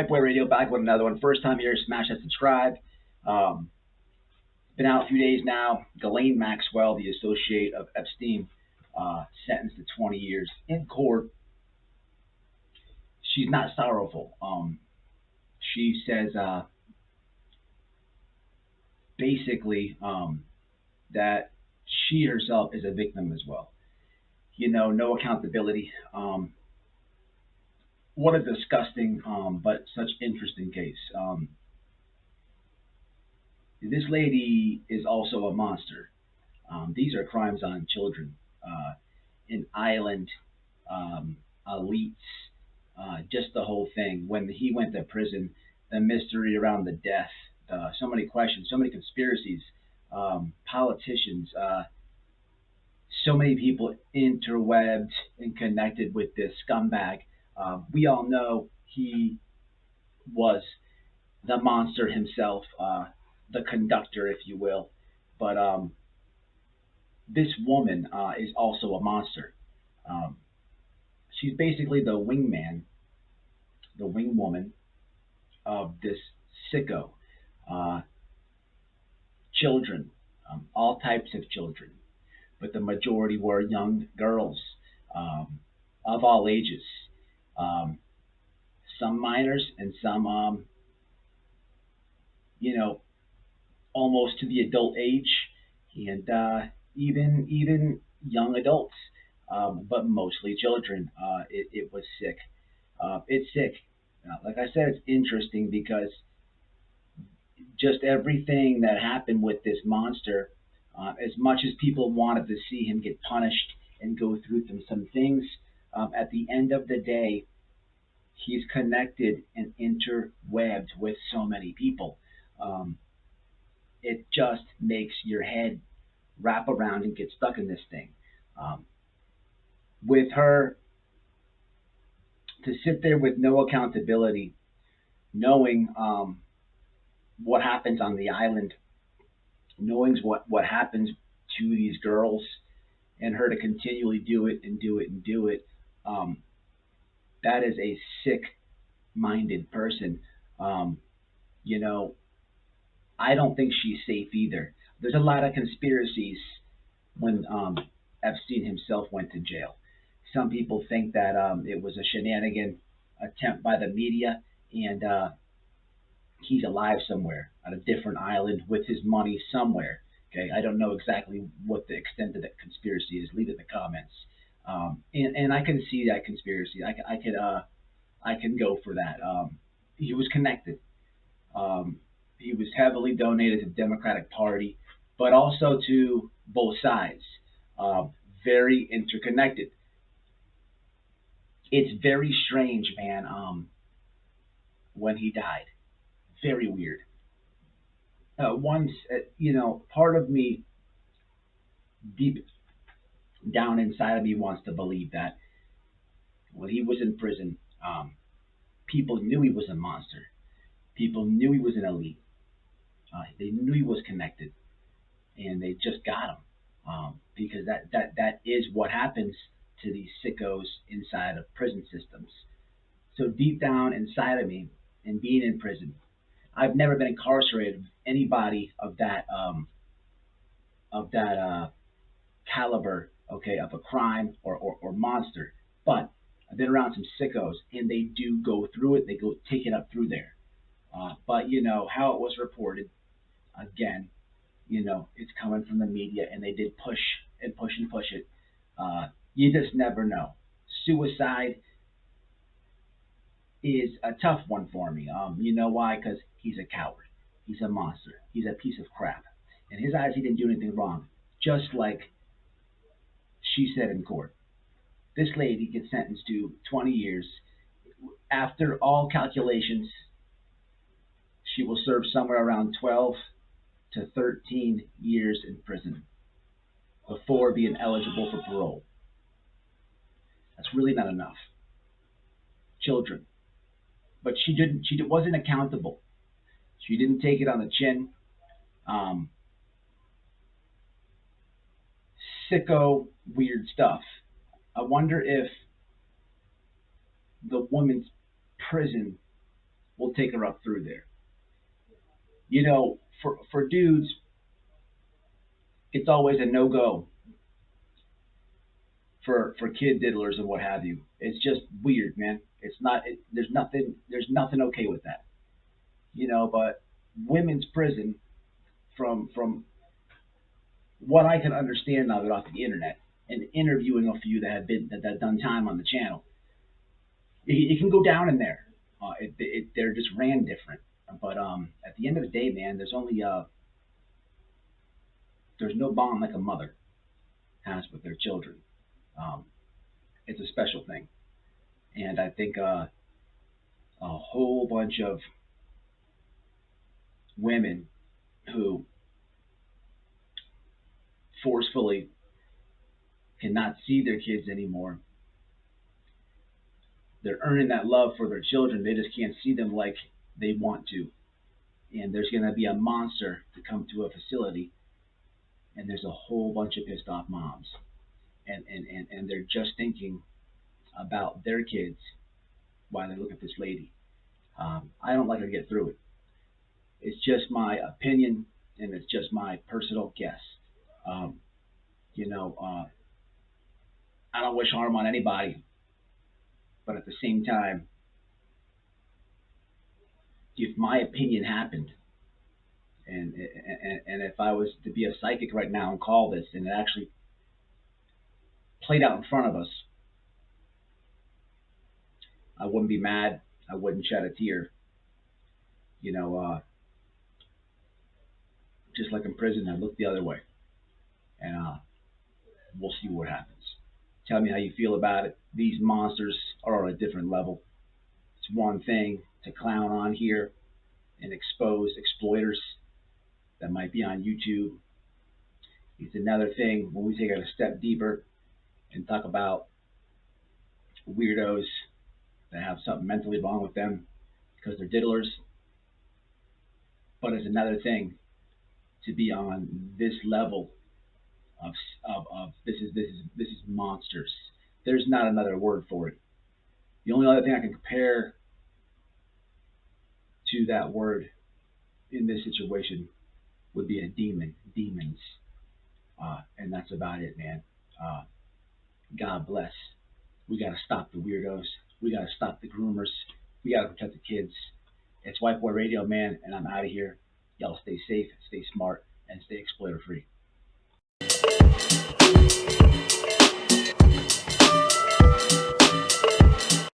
White Boy Radio back with another one. First time here, smash that subscribe. Been out a few days now. GHISLAINE Maxwell, the associate of Epstein, sentenced to 20 years in court. She's not sorrowful. She says basically that she herself is a victim as well. You know, no accountability. What a disgusting but such interesting case. This lady is also a monster. These are crimes on children. An island, elites, just the whole thing. When he went to prison, the mystery around the death, so many questions, so many conspiracies, politicians, so many people interwebbed and connected with this scumbag. We all know he was the monster himself, the conductor, if you will. But this woman is also a monster. She's basically the wingman, the wing woman of this sicko. Children, all types of children, but the majority were young girls of all ages. Some minors and some, almost to the adult age, and even young adults, but mostly children. It was sick. It's sick. Like I said, it's interesting because just everything that happened with this monster, as much as people wanted to see him get punished and go through some things, at the end of the day, he's connected and interwebbed with so many people. It just makes your head wrap around and get stuck in this thing. With her, to sit there with no accountability, knowing what happens on the island, knowing what happens to these girls, and her to continually do it and do it and do it, that is a sick-minded person. I don't think she's safe either. There's a lot of conspiracies when Epstein himself went to jail. Some people think that it was a shenanigan attempt by the media, and he's alive somewhere on a different island with his money somewhere. Okay, I don't know exactly what the extent of that conspiracy is. Leave it in the comments. And I can see that conspiracy. I can go for that. He was connected. He was heavily donated to the Democratic Party, but also to both sides. Very interconnected. It's very strange, man, when he died. Very weird. Once, part of me, deep down inside of me, wants to believe that when he was in prison, people knew he was a monster. People knew he was an elite. They knew he was connected, and they just got him, because that is what happens to these sickos inside of prison systems. So deep down inside of me, and being in prison, I've never been incarcerated with anybody of that caliber, okay, of a crime or monster. But I've been around some sickos, and they do go through it. They go take it up through there. But how it was reported, again, it's coming from the media, and they did push and push and push it. You just never know. Suicide is a tough one for me. You know why? Because he's a coward. He's a monster. He's a piece of crap. In his eyes, he didn't do anything wrong. Just like she said in court. This lady gets sentenced to 20 years. After all calculations, she will serve somewhere around 12 to 13 years in prison before being eligible for parole. That's really not enough. Children. But she wasn't accountable. She didn't take it on the chin. Sicko, weird stuff. I wonder if the woman's prison we'll take her up through there. You know, for dudes, it's always a no go for kid diddlers and what have you. It's just weird, man. It's not. There's nothing okay with that. You know, but women's prison, from what I can understand of it off the internet and interviewing a few that have done time on the channel, it can go down in there. They're just ran different. But at the end of the day, man, there's no bond like a mother has with their children. Um, it's a special thing, and I think a whole bunch of women who forcefully cannot see their kids anymore. They're earning that love for their children. They just can't see them like they want to. And there's going to be a monster to come to a facility, and there's a whole bunch of pissed off moms. And they're just thinking about their kids while they look at this lady. I don't like to get through it. It's just my opinion, and it's just my personal guess. Um, you know, I don't wish harm on anybody, but at the same time, if my opinion happened, and if I was to be a psychic right now and call this, and it actually played out in front of us, I wouldn't be mad. I wouldn't shed a tear. You know, just like in prison, I look the other way, and we'll see what happens. Tell me how you feel about it. These monsters are on a different level. It's one thing to clown on here and expose exploiters that might be on YouTube. It's another thing when we take it a step deeper and talk about weirdos that have something mentally wrong with them because they're diddlers. But it's another thing to be on this level of this is monsters. There's not another word for it. The only other thing I can compare to that word in this situation would be a demon, demons, and that's about it, man. Uh, God bless. We gotta stop the weirdos. We gotta stop the groomers. We gotta protect the kids. It's White Boy Radio, man, and I'm out of here. Y'all stay safe, stay smart, and stay exploiter free.